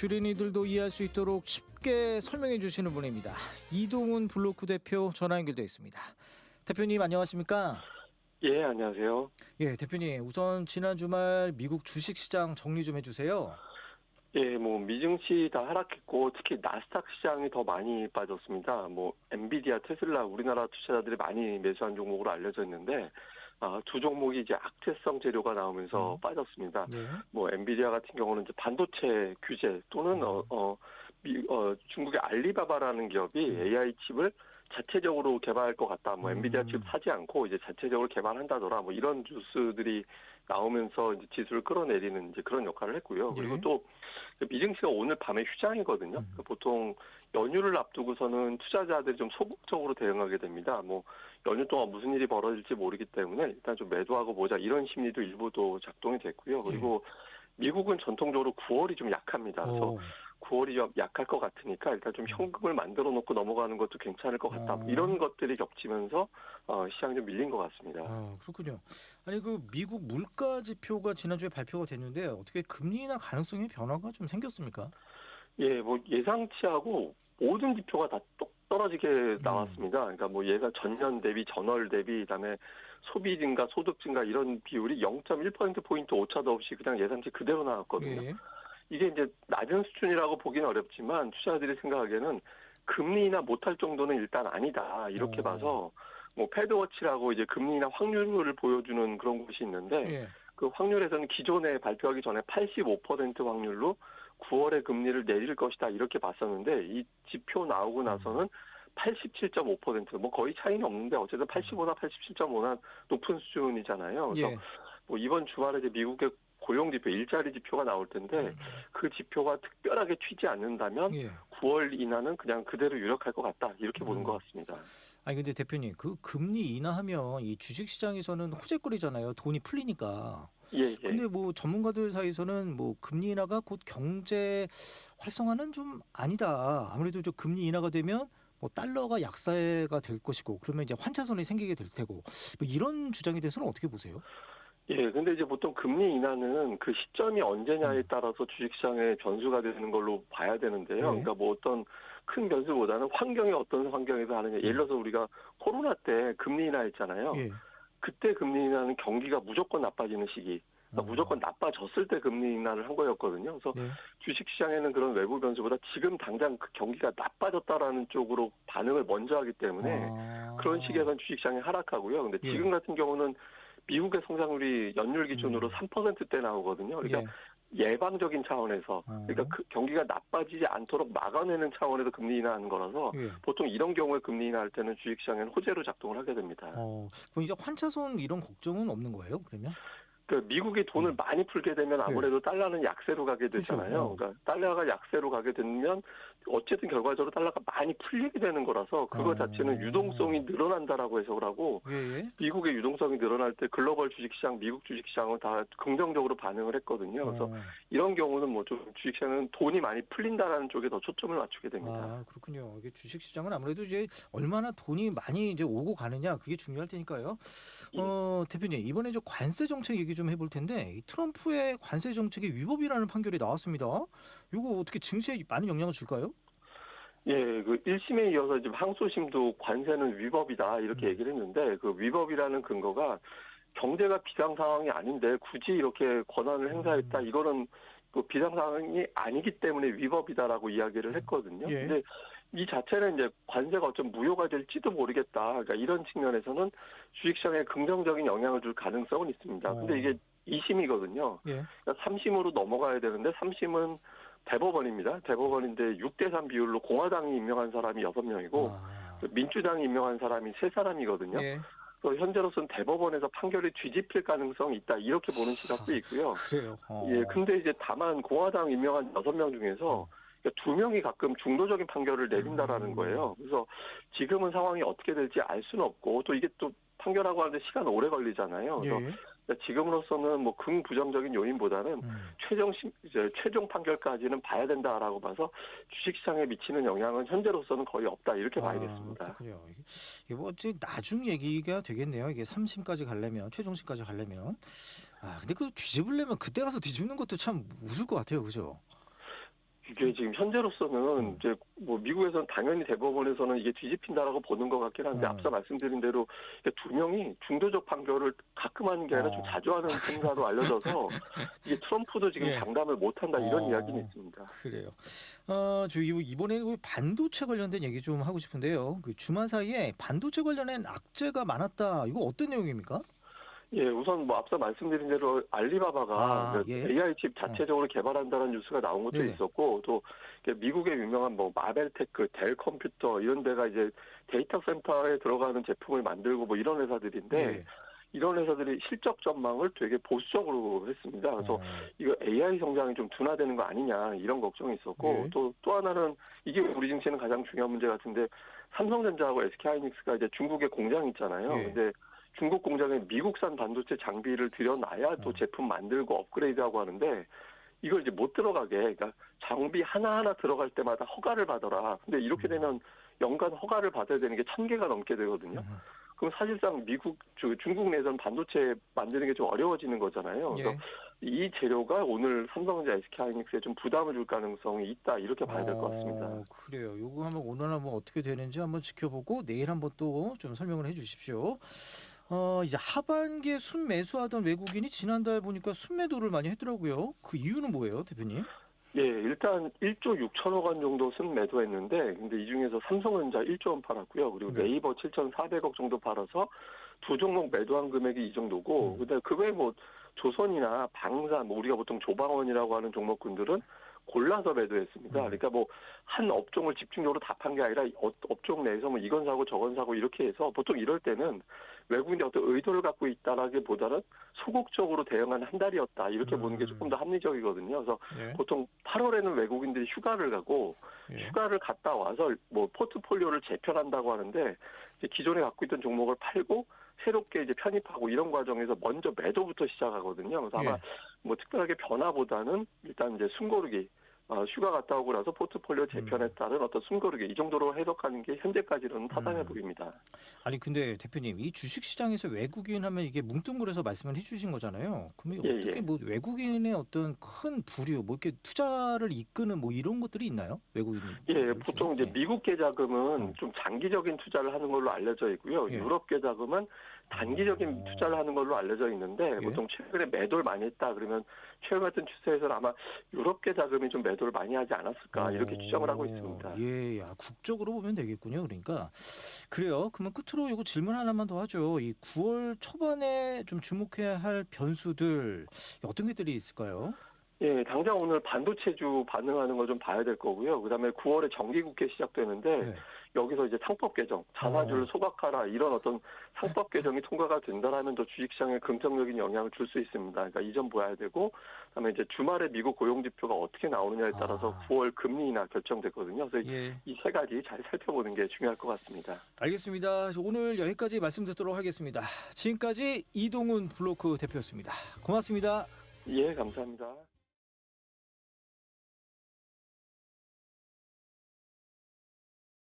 주린이들도 이해할 수 있도록 쉽게 설명해 주시는 분입니다. 이동훈 블로크 대표 전화 연결되어 있습니다. 대표님 안녕하십니까? 예, 안녕하세요. 예, 대표님 우선 지난 주말 미국 주식시장 정리 좀 해주세요. 예, 미증시 다 하락했고 특히 나스닥 시장이 더 많이 빠졌습니다. 엔비디아, 테슬라 우리나라 투자자들이 많이 매수한 종목으로 알려져 있는데 두 종목이 이제 악재성 재료가 나오면서 빠졌습니다. 예. 엔비디아 같은 경우는 이제 반도체 규제 또는 중국의 알리바바라는 기업이 AI 칩을 자체적으로 개발할 것 같다. 엔비디아 칩 사지 않고 이제 자체적으로 개발한다더라. 이런 뉴스들이 나오면서 이제 지수를 끌어내리는 이제 그런 역할을 했고요. 예. 그리고 또 미증시가 오늘 밤에 휴장이거든요. 보통 연휴를 앞두고서는 투자자들이 좀 소극적으로 대응하게 됩니다. 연휴 동안 무슨 일이 벌어질지 모르기 때문에 일단 좀 매도하고 보자 이런 심리도 일부도 작동이 됐고요. 그리고 미국은 전통적으로 9월이 좀 약합니다. 그래서 9월이 좀 약할 것 같으니까 일단 좀 현금을 만들어 놓고 넘어가는 것도 괜찮을 것 같다. 이런 것들이 겹치면서 시장이 좀 밀린 것 같습니다. 그렇군요. 아니 그 미국 물가 지표가 지난주에 발표가 됐는데 어떻게 금리 인하 가능성의 변화가 좀 생겼습니까? 예, 예상치하고 모든 지표가 다 똑 떨어지게 나왔습니다. 그러니까 얘가 전년 대비, 전월 대비, 그다음에 소비 증가, 소득 증가 이런 비율이 0.1%포인트 오차도 없이 그냥 예상치 그대로 나왔거든요. 예. 이게 이제 낮은 수준이라고 보기는 어렵지만 투자자들이 생각하기에는 금리 인하 못할 정도는 일단 아니다. 이렇게 봐서 패드워치라고 이제 금리 인하 확률을 보여주는 그런 곳이 있는데 그 확률에서는 기존에 발표하기 전에 85% 확률로 9월에 금리를 내릴 것이다 이렇게 봤었는데 이 지표 나오고 나서는 87.5% 거의 차이는 없는데 어쨌든 85나 87.5나 높은 수준이잖아요. 그래서 이번 주말에 이제 미국의 고용 지표, 일자리 지표가 나올 텐데 그 지표가 특별하게 튀지 않는다면 9월 인하는 그냥 그대로 유력할 것 같다 이렇게 보는 것 같습니다. 아니 근데 대표님 그 금리 인하하면 이 주식시장에서는 호재거리잖아요. 돈이 풀리니까. 근데 전문가들 사이에서는 금리 인하가 곧 경제 활성화는 좀 아니다. 아무래도 좀 금리 인하가 되면 달러가 약세가 될 것이고 그러면 이제 환차선이 생기게 될 테고 이런 주장에 대해서는 어떻게 보세요? 예, 근데 이제 보통 금리 인하는 그 시점이 언제냐에 따라서 주식시장의 변수가 되는 걸로 봐야 되는데요. 그러니까 어떤 큰 변수보다는 환경이 어떤 환경에서 하느냐. 예를 들어서 우리가 코로나 때 금리 인하했잖아요. 그때 금리 인하는 경기가 무조건 나빠지는 시기. 그러니까 무조건 나빠졌을 때 금리 인하를 한 거였거든요. 그래서 주식시장에는 그런 외부 변수보다 지금 당장 그 경기가 나빠졌다라는 쪽으로 반응을 먼저 하기 때문에 그런 시기에선 주식시장이 하락하고요. 근데 지금 같은 경우는 미국의 성장률이 연율 기준으로 3%대 나오거든요. 그러니까 예방적인 차원에서 그러니까 그 경기가 나빠지지 않도록 막아내는 차원에서 금리 인하하는 거라서 보통 이런 경우에 금리 인하할 때는 주식시장에는 호재로 작동을 하게 됩니다. 그럼 이제 환차손 이런 걱정은 없는 거예요, 그러면? 그러니까 미국이 돈을 많이 풀게 되면 아무래도 달러는 약세로 가게 되잖아요. 그러니까 달러가 약세로 가게 되면 어쨌든 결과적으로 달러가 많이 풀리게 되는 거라서 그거 자체는 유동성이 늘어난다라고 해석을 하고 미국의 유동성이 늘어날 때 글로벌 주식시장, 미국 주식시장은 다 긍정적으로 반응을 했거든요. 그래서 이런 경우는 좀 주식시장은 돈이 많이 풀린다라는 쪽에 더 초점을 맞추게 됩니다. 그렇군요. 이게 주식시장은 아무래도 이제 얼마나 돈이 많이 이제 오고 가느냐 그게 중요할 테니까요. 대표님 이번에 관세 정책 얘기 좀 해볼 텐데 이 트럼프의 관세 정책이 위법이라는 판결이 나왔습니다. 이거 어떻게 증시에 많은 영향을 줄까요? 예, 그 1심에 이어서 지금 항소심도 관세는 위법이다 이렇게 얘기를 했는데 그 위법이라는 근거가 경제가 비상 상황이 아닌데 굳이 이렇게 권한을 행사했다 이거는 그 비상 상황이 아니기 때문에 위법이다라고 이야기를 했거든요. 근데 이 자체는 이제 관세가 어쩜 무효가 될지도 모르겠다. 그러니까 이런 측면에서는 주식시장에 긍정적인 영향을 줄 가능성은 있습니다. 근데 이게 2심이거든요. 그러니까 3심으로 넘어가야 되는데 3심은 대법원입니다. 대법원인데 6대3 비율로 공화당이 임명한 사람이 6명이고 민주당이 임명한 사람이 3사람이거든요. 그래서 현재로서는 대법원에서 판결이 뒤집힐 가능성이 있다. 이렇게 보는 시각도 있고요. 그래요. 예, 근데 이제 다만 공화당 임명한 6명 중에서 2명이 가끔 중도적인 판결을 내린다라는 거예요. 그래서 지금은 상황이 어떻게 될지 알 수는 없고 또 이게 또 판결하고 하는데 시간 오래 걸리잖아요. 그래서 지금으로서는 긍부정적인 요인보다는 최종 판결까지는 봐야 된다라고 봐서 주식시장에 미치는 영향은 현재로서는 거의 없다 이렇게 봐야겠습니다. 그렇군요. 이게 나중 얘기가 되겠네요. 이게 3심까지 가려면 최종심까지 가려면 근데 그 뒤집으려면 그때 가서 뒤집는 것도 참 무서울 것 같아요, 그죠? 이게 지금 현재로서는 이제 뭐 미국에서는 당연히 대법원에서는 이게 뒤집힌다라고 보는 것 같긴 한데 앞서 말씀드린 대로 두 명이 중도적 판결을 가끔 하는 게 아니라 좀 자주 하는 판사로 알려져서 이게 트럼프도 지금 예. 장담을 못한다 이런 이야기는 있습니다. 그래요. 저 이번에 반도체 관련된 얘기 좀 하고 싶은데요. 그 주말 사이에 반도체 관련된 악재가 많았다. 이거 어떤 내용입니까? 예, 우선 뭐 앞서 말씀드린 대로 알리바바가 AI 칩 자체적으로 개발한다는 뉴스가 나온 것도 있었고 또 미국의 유명한 뭐 마벨테크, 델 컴퓨터 이런 데가 이제 데이터 센터에 들어가는 제품을 만들고 뭐 이런 회사들인데 이런 회사들이 실적 전망을 되게 보수적으로 했습니다. 그래서 이거 AI 성장이 좀 둔화되는 거 아니냐 이런 걱정이 있었고 또 하나는 이게 우리 증시는 가장 중요한 문제 같은데 삼성전자하고 SK하이닉스가 이제 중국에 공장이 있잖아요. 근데 중국 공장에 미국산 반도체 장비를 들여놔야 또 제품 만들고 업그레이드하고 하는데 이걸 이제 못 들어가게 그러니까 장비 하나하나 들어갈 때마다 허가를 받아라. 근데 이렇게 되면 연간 허가를 받아야 되는 게 1000개가 넘게 되거든요. 그럼 사실상 중국 내에서는 반도체 만드는 게 좀 어려워지는 거잖아요. 그래서 이 재료가 오늘 삼성전자 SK하이닉스에 좀 부담을 줄 가능성이 있다 이렇게 봐야 될 것 같습니다. 그래요. 요거 한번 오늘 한번 어떻게 되는지 한번 지켜보고 내일 한번 또 좀 설명을 해주십시오. 이제 하반기에 순매수하던 외국인이 지난달 보니까 순매도를 많이 했더라고요. 그 이유는 뭐예요, 대표님? 예, 일단 1조 6천억 원 정도 순매도했는데 근데 이 중에서 삼성전자 1조 원 팔았고요. 그리고 네이버 7,400억 정도 팔아서 두 종목 매도한 금액이 이 정도고 근데 그 외에 뭐 조선이나 방산, 뭐 우리가 보통 조방원이라고 하는 종목군들은 골라서 매도했습니다. 그러니까 뭐 한 업종을 집중적으로 다 판 게 아니라 업종 내에서 뭐 이건 사고 저건 사고 이렇게 해서 보통 이럴 때는 외국인이 어떤 의도를 갖고 있다라기보다는 소극적으로 대응한 한 달이었다 이렇게 보는 게 조금 더 합리적이거든요. 그래서 보통 8월에는 외국인들이 휴가를 가고 휴가를 갔다 와서 뭐 포트폴리오를 재편한다고 하는데 이제 기존에 갖고 있던 종목을 팔고 새롭게 이제 편입하고 이런 과정에서 먼저 매도부터 시작하거든요. 그래서 아마 뭐 특별하게 변화보다는 일단 이제 숨고르기 휴가 갔다 오고 나서 포트폴리오 재편에 따른 어떤 숨고르기 이 정도로 해석하는 게 현재까지는 타당해 보입니다. 아니 근데 대표님 이 주식시장에서 외국인 하면 이게 뭉뚱그려서 말씀을 해주신 거잖아요. 그럼 어떻게 뭐 외국인의 어떤 큰 부류 뭐 이렇게 투자를 이끄는 뭐 이런 것들이 있나요? 외국인? 예, 보통 이제 미국 계좌금은 좀 장기적인 투자를 하는 걸로 알려져 있고요. 유럽 계좌금은 단기적인 투자를 하는 걸로 알려져 있는데 보통 최근에 매도를 많이 했다 그러면 최근 같은 추세에서는 아마 유럽 계좌금이 좀 매도를 많이 하지 않았을까 이렇게 추정을 하고 있습니다. 예, 야, 국적으로 보면 되겠군요. 그러니까 그래요. 그러면 끝으로 이거 질문 하나만 더 하죠. 이 9월 초반에 좀 주목해야 할 변수들 어떤 것들이 있을까요? 예, 당장 오늘 반도체주 반응하는 거 좀 봐야 될 거고요. 그다음에 9월에 정기국회 시작되는데 여기서 이제 상법 개정, 잔화주를 소각하라 이런 어떤 상법 개정이 통과가 된다라면 더 주식시장에 긍정적인 영향을 줄 수 있습니다. 그러니까 이 점 봐야 되고, 그다음에 이제 주말에 미국 고용지표가 어떻게 나오느냐에 따라서 9월 금리 인하 결정됐거든요. 그래서 이 세 가지 잘 살펴보는 게 중요할 것 같습니다. 알겠습니다. 오늘 여기까지 말씀 듣도록 하겠습니다. 지금까지 이동훈 블로크 대표였습니다. 고맙습니다. 예, 감사합니다.